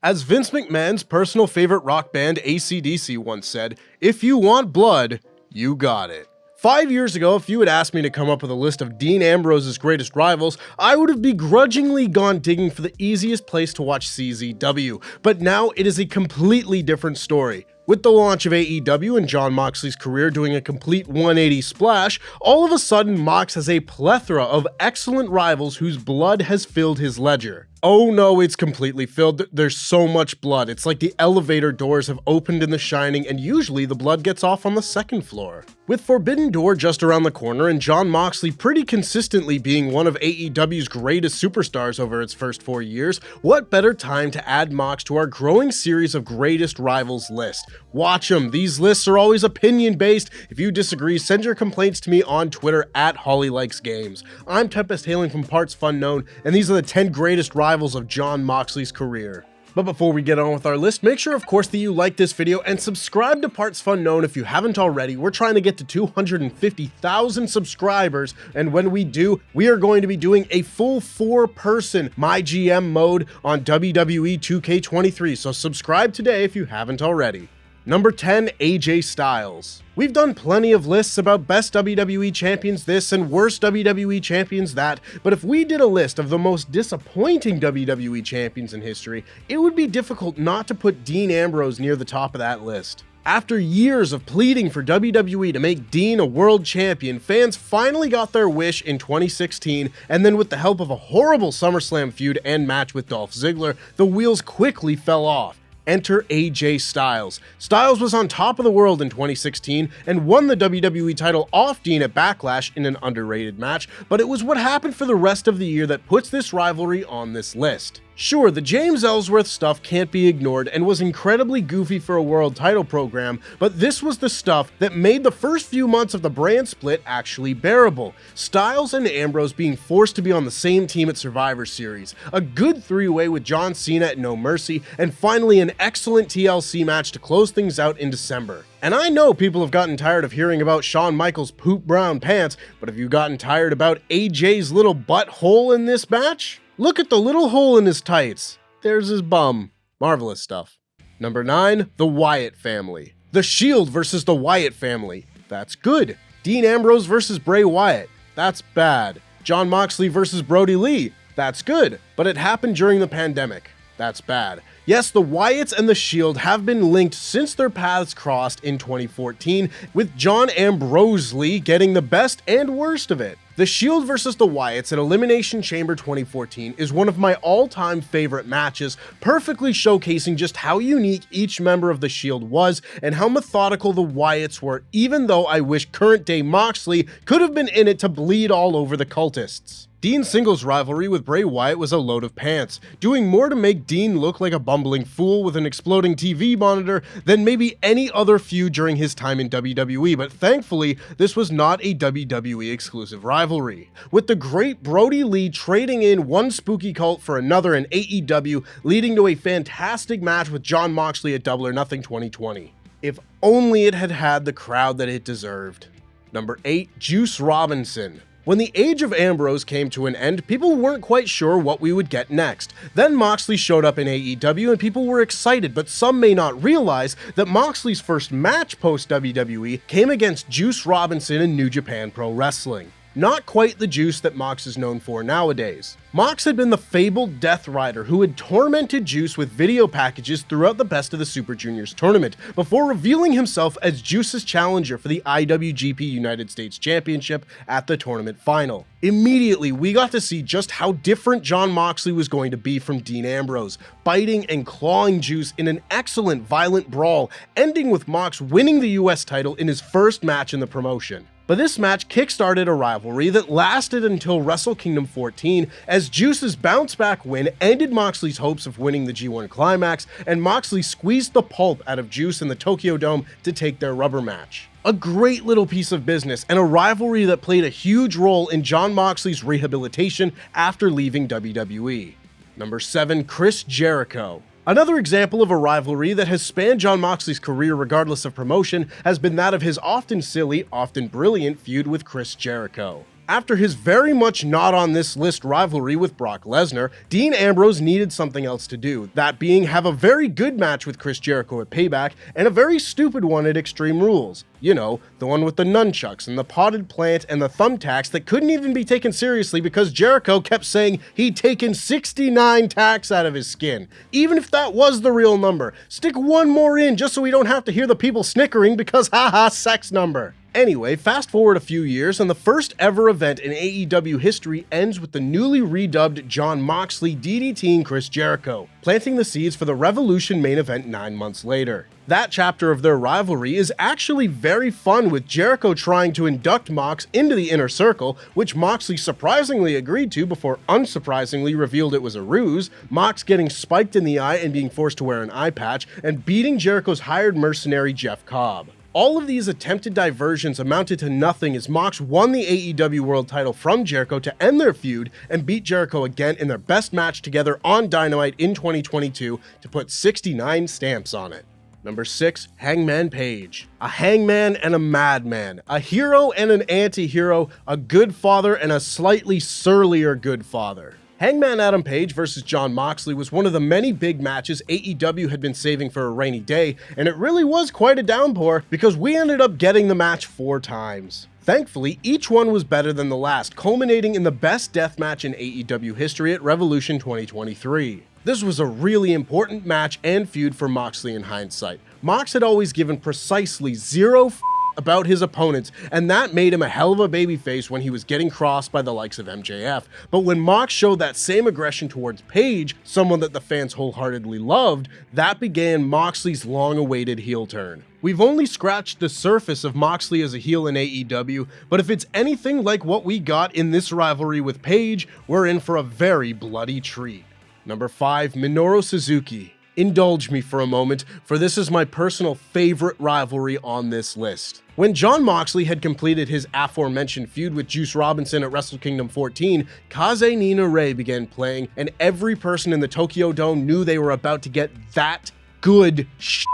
As Vince McMahon's personal favorite rock band AC/DC once said, "If you want blood, you got it." 5 years ago, if you had asked me to come up with a list of Dean Ambrose's greatest rivals, I would have begrudgingly gone digging for the easiest place to watch CZW, but now it is a completely different story. With the launch of AEW and Jon Moxley's career doing a complete 180 splash, all of a sudden Mox has a plethora of excellent rivals whose blood has filled his ledger. Oh no, it's completely filled. There's so much blood. It's like the elevator doors have opened in The Shining, and usually the blood gets off on the second floor. With Forbidden Door just around the corner and Jon Moxley pretty consistently being one of AEW's greatest superstars over its first 4 years, what better time to add Mox to our growing series of greatest rivals list? Watch them. These lists are always opinion-based. If you disagree, send your complaints to me on Twitter at HollyLikesGames. I'm Tempest hailing from partsFUNknown, and these are the 10 greatest rivals of Jon Moxley's career. But before we get on with our list, make sure of course that you like this video and subscribe to partsFUNknown if you haven't already. We're trying to get to 250,000 subscribers, and when we do, we are going to be doing a full 4-person My GM mode on WWE 2K23, so subscribe today if you haven't already. Number 10, AJ Styles. We've done plenty of lists about best WWE champions this and worst WWE champions that, but if we did a list of the most disappointing WWE champions in history, it would be difficult not to put Dean Ambrose near the top of that list. After years of pleading for WWE to make Dean a world champion, fans finally got their wish in 2016, and then with the help of a horrible SummerSlam feud and match with Dolph Ziggler, the wheels quickly fell off. Enter AJ Styles. Styles was on top of the world in 2016 and won the WWE title off Dean at Backlash in an underrated match, but it was what happened for the rest of the year that puts this rivalry on this list. Sure, the James Ellsworth stuff can't be ignored and was incredibly goofy for a world title program, but this was the stuff that made the first few months of the brand split actually bearable. Styles and Ambrose being forced to be on the same team at Survivor Series, a good three-way with John Cena at No Mercy, and finally an excellent TLC match to close things out in December. And I know people have gotten tired of hearing about Shawn Michaels' poop brown pants, but have you gotten tired about AJ's little butthole in this match? Look at the little hole in his tights. There's his bum. Marvelous stuff. Number 9, the Wyatt family. The Shield versus the Wyatt family. That's good. Dean Ambrose versus Bray Wyatt. That's bad. Jon Moxley versus Brody Lee. That's good. But it happened during the pandemic. That's bad. Yes, the Wyatts and the Shield have been linked since their paths crossed in 2014, with Jon Moxley getting the best and worst of it. The Shield versus the Wyatts at Elimination Chamber 2014 is one of my all-time favorite matches, perfectly showcasing just how unique each member of the Shield was and how methodical the Wyatts were, even though I wish current-day Moxley could have been in it to bleed all over the cultists. Dean's singles rivalry with Bray Wyatt was a load of pants, doing more to make Dean look like a bumbling fool with an exploding TV monitor than maybe any other feud during his time in WWE, but thankfully, this was not a WWE exclusive rivalry. With the great Brody Lee trading in one spooky cult for another in AEW, leading to a fantastic match with Jon Moxley at Double or Nothing 2020. If only it had had the crowd that it deserved. Number 8, Juice Robinson. When the age of Ambrose came to an end, people weren't quite sure what we would get next. Then Moxley showed up in AEW and people were excited, but some may not realize that Moxley's first match post-WWE came against Juice Robinson in New Japan Pro Wrestling. Not quite the Juice that Mox is known for nowadays. Mox had been the fabled Death Rider who had tormented Juice with video packages throughout the Best of the Super Juniors tournament, before revealing himself as Juice's challenger for the IWGP United States Championship at the tournament final. Immediately, we got to see just how different Jon Moxley was going to be from Dean Ambrose, biting and clawing Juice in an excellent violent brawl, ending with Mox winning the US title in his first match in the promotion. But this match kickstarted a rivalry that lasted until Wrestle Kingdom 14, as Juice's bounce-back win ended Moxley's hopes of winning the G1 Climax, and Moxley squeezed the pulp out of Juice in the Tokyo Dome to take their rubber match. A great little piece of business, and a rivalry that played a huge role in Jon Moxley's rehabilitation after leaving WWE. Number 7, Chris Jericho. Another example of a rivalry that has spanned Jon Moxley's career regardless of promotion has been that of his often silly, often brilliant feud with Chris Jericho. After his very much not on this list rivalry with Brock Lesnar, Dean Ambrose needed something else to do, that being have a very good match with Chris Jericho at Payback and a very stupid one at Extreme Rules. You know, the one with the nunchucks and the potted plant and the thumbtacks that couldn't even be taken seriously because Jericho kept saying he'd taken 69 tacks out of his skin. Even if that was the real number, stick one more in just so we don't have to hear the people snickering because haha, sex number. Anyway, fast forward a few years, and the first ever event in AEW history ends with the newly redubbed Jon Moxley DDTing Chris Jericho, planting the seeds for the Revolution main event 9 months later. That chapter of their rivalry is actually very fun, with Jericho trying to induct Mox into the inner circle, which Moxley surprisingly agreed to before unsurprisingly revealed it was a ruse, Mox getting spiked in the eye and being forced to wear an eye patch, and beating Jericho's hired mercenary Jeff Cobb. All of these attempted diversions amounted to nothing as Mox won the AEW World title from Jericho to end their feud and beat Jericho again in their best match together on Dynamite in 2022 to put 69 stamps on it. Number 6, Hangman Page. A hangman and a madman, a hero and an anti-hero, a good father and a slightly surlier good father. Hangman Adam Page versus Jon Moxley was one of the many big matches AEW had been saving for a rainy day, and it really was quite a downpour because we ended up getting the match 4 times. Thankfully, each one was better than the last, culminating in the best death match in AEW history at Revolution 2023. This was a really important match and feud for Moxley in hindsight. Mox had always given precisely zero about his opponents, and that made him a hell of a babyface when he was getting crossed by the likes of MJF. But when Mox showed that same aggression towards Page, someone that the fans wholeheartedly loved, that began Moxley's long-awaited heel turn. We've only scratched the surface of Moxley as a heel in AEW, but if it's anything like what we got in this rivalry with Page, we're in for a very bloody treat. Number 5, Minoru Suzuki. Indulge me for a moment, for this is my personal favorite rivalry on this list. When Jon Moxley had completed his aforementioned feud with Juice Robinson at Wrestle Kingdom 14, Kaze Nina Ray began playing, and every person in the Tokyo Dome knew they were about to get that good shit.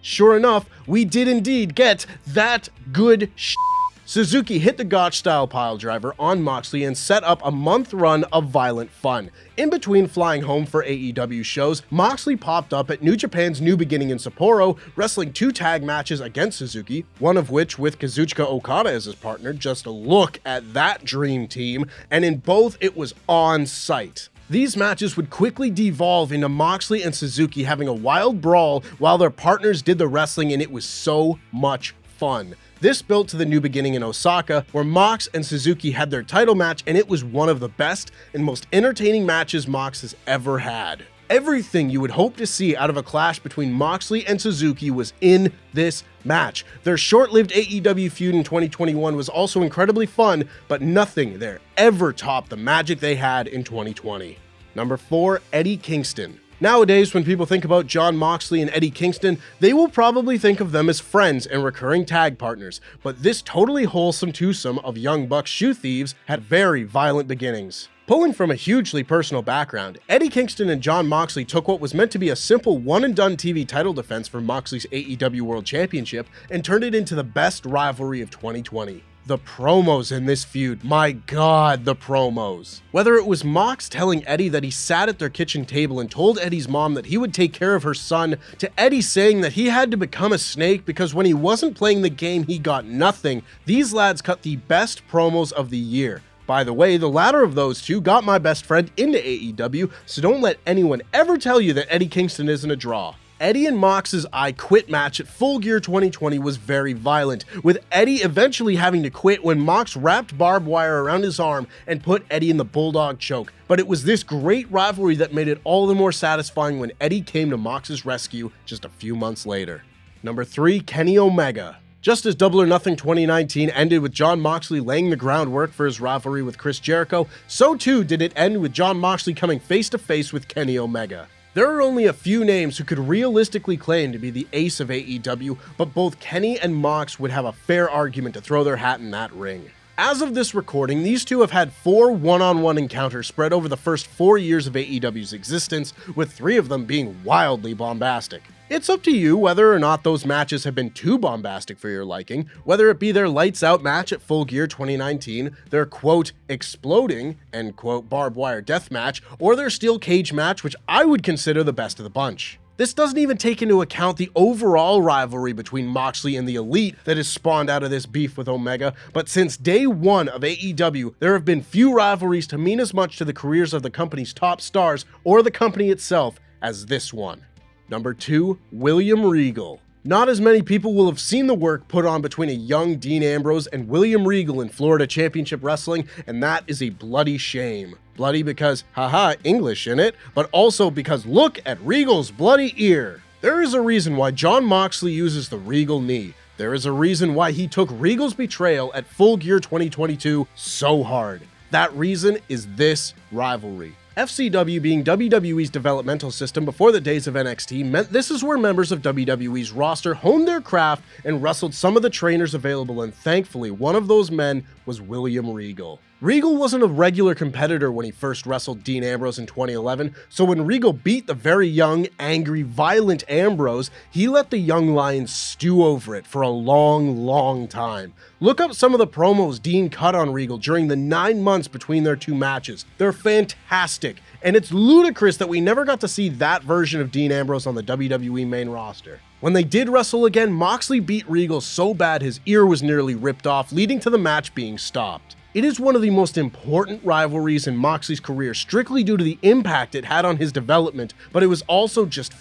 Sure enough, we did indeed get that good shit. Suzuki hit the Gotch-style piledriver on Moxley and set up a month run of violent fun. In between flying home for AEW shows, Moxley popped up at New Japan's New Beginning in Sapporo, wrestling 2 tag matches against Suzuki, one of which with Kazuchika Okada as his partner. Just a look at that dream team, and in both it was on site. These matches would quickly devolve into Moxley and Suzuki having a wild brawl while their partners did the wrestling, and it was so much fun. This built to the New Beginning in Osaka, where Mox and Suzuki had their title match, and it was one of the best and most entertaining matches Mox has ever had. Everything you would hope to see out of a clash between Moxley and Suzuki was in this match. Their short-lived AEW feud in 2021 was also incredibly fun, but nothing there ever topped the magic they had in 2020. Number 4, Eddie Kingston. Nowadays, when people think about Jon Moxley and Eddie Kingston, they will probably think of them as friends and recurring tag partners, but this totally wholesome twosome of Young Bucks shoe thieves had very violent beginnings. Pulling from a hugely personal background, Eddie Kingston and Jon Moxley took what was meant to be a simple one-and-done TV title defense for Moxley's AEW World Championship and turned it into the best rivalry of 2020. The promos in this feud, my god, the promos. Whether it was Mox telling Eddie that he sat at their kitchen table and told Eddie's mom that he would take care of her son, to Eddie saying that he had to become a snake because when he wasn't playing the game he got nothing, these lads cut the best promos of the year. By the way, the latter of those two got my best friend into AEW, so don't let anyone ever tell you that Eddie Kingston isn't a draw. Eddie and Mox's I Quit match at Full Gear 2020 was very violent, with Eddie eventually having to quit when Mox wrapped barbed wire around his arm and put Eddie in the bulldog choke. But it was this great rivalry that made it all the more satisfying when Eddie came to Mox's rescue just a few months later. Number 3, Kenny Omega. Just as Double or Nothing 2019 ended with Jon Moxley laying the groundwork for his rivalry with Chris Jericho, so too did it end with Jon Moxley coming face to face with Kenny Omega. There are only a few names who could realistically claim to be the ace of AEW, but both Kenny and Mox would have a fair argument to throw their hat in that ring. As of this recording, these two have had 4 one-on-one encounters spread over the first 4 years of AEW's existence, with 3 of them being wildly bombastic. It's up to you whether or not those matches have been too bombastic for your liking, whether it be their lights out match at Full Gear 2019, their quote exploding end quote barbed wire death match, or their steel cage match, which I would consider the best of the bunch. This doesn't even take into account the overall rivalry between Moxley and the Elite that has spawned out of this beef with Omega, but since day one of AEW, there have been few rivalries to mean as much to the careers of the company's top stars or the company itself as this one. Number 2, William Regal. Not as many people will have seen the work put on between a young Dean Ambrose and William Regal in Florida Championship Wrestling, and that is a bloody shame. Bloody because, haha, English in it, but also because look at Regal's bloody ear. There is a reason why Jon Moxley uses the Regal knee. There is a reason why he took Regal's betrayal at Full Gear 2022 so hard. That reason is this rivalry. FCW being WWE's developmental system before the days of NXT meant this is where members of WWE's roster honed their craft and wrestled some of the trainers available, and thankfully one of those men was William Regal. Regal wasn't a regular competitor when he first wrestled Dean Ambrose in 2011, so when Regal beat the very young, angry, violent Ambrose, he let the young lion stew over it for a long time. Look up some of the promos Dean cut on Regal during the 9 months between their two matches. They're fantastic, and it's ludicrous that we never got to see that version of Dean Ambrose on the WWE main roster. When they did wrestle again, Moxley beat Regal so bad his ear was nearly ripped off, leading to the match being stopped. It is one of the most important rivalries in Moxley's career strictly due to the impact it had on his development, but it was also just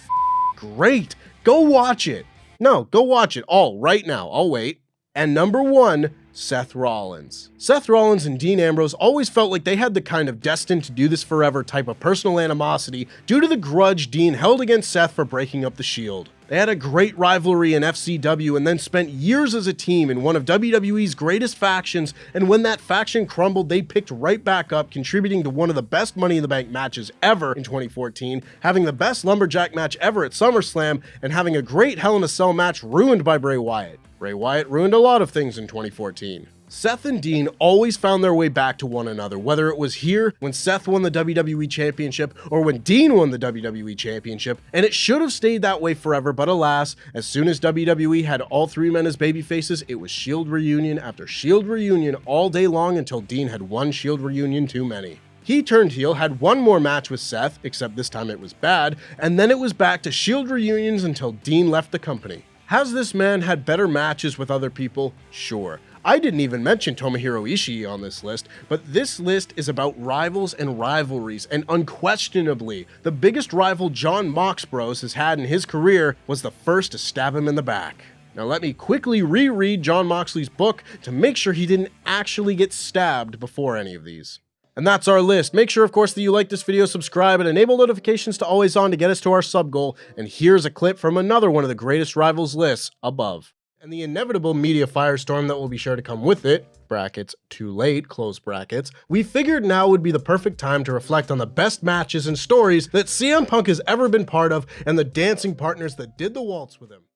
great. Go watch it. No, go watch it all right now. I'll wait. And number 1, Seth Rollins. Seth Rollins and Dean Ambrose always felt like they had the kind of destined to do this forever type of personal animosity due to the grudge Dean held against Seth for breaking up the Shield. They had a great rivalry in FCW and then spent years as a team in one of WWE's greatest factions, and when that faction crumbled, they picked right back up, contributing to one of the best Money in the Bank matches ever in 2014, having the best Lumberjack match ever at SummerSlam, and having a great Hell in a Cell match ruined by Bray Wyatt. Bray Wyatt ruined a lot of things in 2014. Seth and Dean always found their way back to one another, whether it was here when Seth won the WWE Championship or when Dean won the WWE Championship, and it should have stayed that way forever, but alas, as soon as WWE had all three men as babyfaces, it was Shield reunion after Shield reunion all day long until Dean had one Shield reunion too many. He turned heel, had one more match with Seth, except this time it was bad, and then it was back to Shield reunions until Dean left the company. Has this man had better matches with other people? Sure. I didn't even mention Tomohiro Ishii on this list, but this list is about rivals and rivalries, and unquestionably, the biggest rival Jon Moxley has had in his career was the first to stab him in the back. Now let me quickly reread Jon Moxley's book to make sure he didn't actually get stabbed before any of these. And that's our list. Make sure, of course, that you like this video, subscribe, and enable notifications to always on to get us to our sub goal. And here's a clip from another one of the greatest rivals lists above. And the inevitable media firestorm that will be sure to come with it, brackets, too late, close brackets, we figured now would be the perfect time to reflect on the best matches and stories that CM Punk has ever been part of and the dancing partners that did the waltz with him.